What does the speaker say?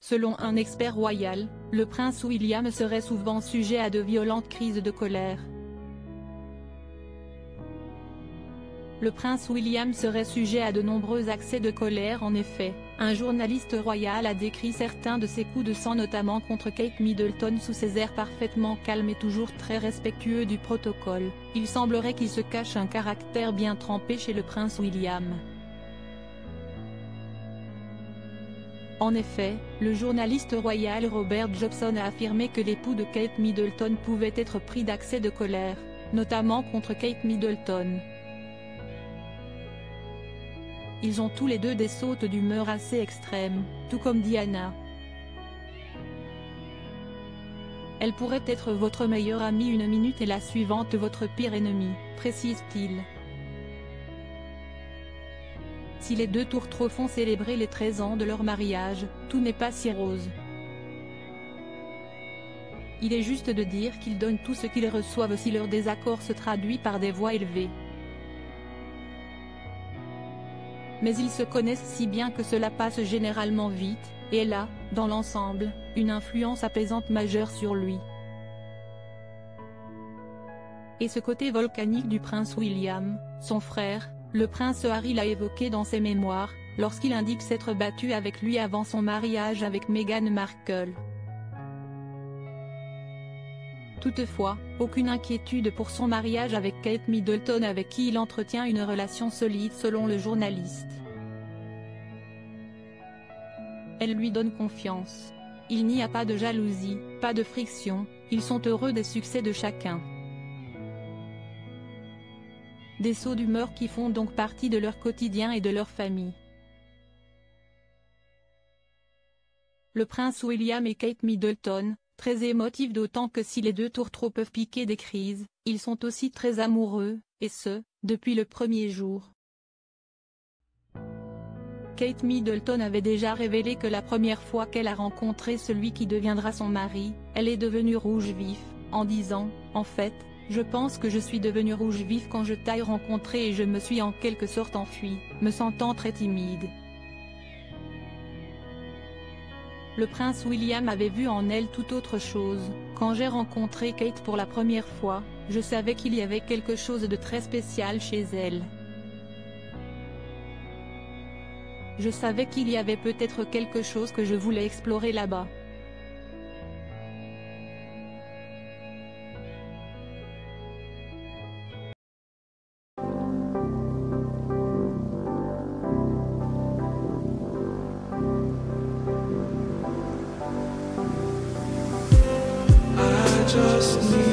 Selon un expert royal, le prince William serait souvent sujet à de violentes crises de colère. Le prince William serait sujet à de nombreux accès de colère. En effet, un journaliste royal a décrit certains de ses coups de sang, notamment contre Kate Middleton, sous ses airs parfaitement calmes et toujours très respectueux du protocole. Il semblerait qu'il se cache un caractère bien trempé chez le prince William. En effet, le journaliste royal Robert Jobson a affirmé que l'époux de Kate Middleton pouvait être pris d'accès de colère, notamment contre Kate Middleton. Ils ont tous les deux des sautes d'humeur assez extrêmes, tout comme Diana. Elle pourrait être votre meilleure amie une minute et la suivante votre pire ennemi, précise-t-il. Si les deux tourtereaux font célébrer les 13 ans de leur mariage, tout n'est pas si rose. Il est juste de dire qu'ils donnent tout ce qu'ils reçoivent si leur désaccord se traduit par des voix élevées. Mais ils se connaissent si bien que cela passe généralement vite, et elle a, dans l'ensemble, une influence apaisante majeure sur lui. Et ce côté volcanique du prince William, son frère, le prince Harry l'a évoqué dans ses mémoires, lorsqu'il indique s'être battu avec lui avant son mariage avec Meghan Markle. Toutefois, aucune inquiétude pour son mariage avec Kate Middleton, avec qui il entretient une relation solide selon le journaliste. Elle lui donne confiance. Il n'y a pas de jalousie, pas de friction, ils sont heureux des succès de chacun. Des sauts d'humeur qui font donc partie de leur quotidien et de leur famille. Le prince William et Kate Middleton, très émotifs, d'autant que si les deux tourtereaux peuvent piquer des crises, ils sont aussi très amoureux, et ce, depuis le premier jour. Kate Middleton avait déjà révélé que la première fois qu'elle a rencontré celui qui deviendra son mari, elle est devenue rouge vif, en disant « En fait, je pense que je suis devenue rouge vif quand je t'ai rencontré et je me suis en quelque sorte enfuie, me sentant très timide. » Le prince William avait vu en elle tout autre chose. « Quand j'ai rencontré Kate pour la première fois, je savais qu'il y avait quelque chose de très spécial chez elle. Je savais qu'il y avait peut-être quelque chose que je voulais explorer là-bas. » Just need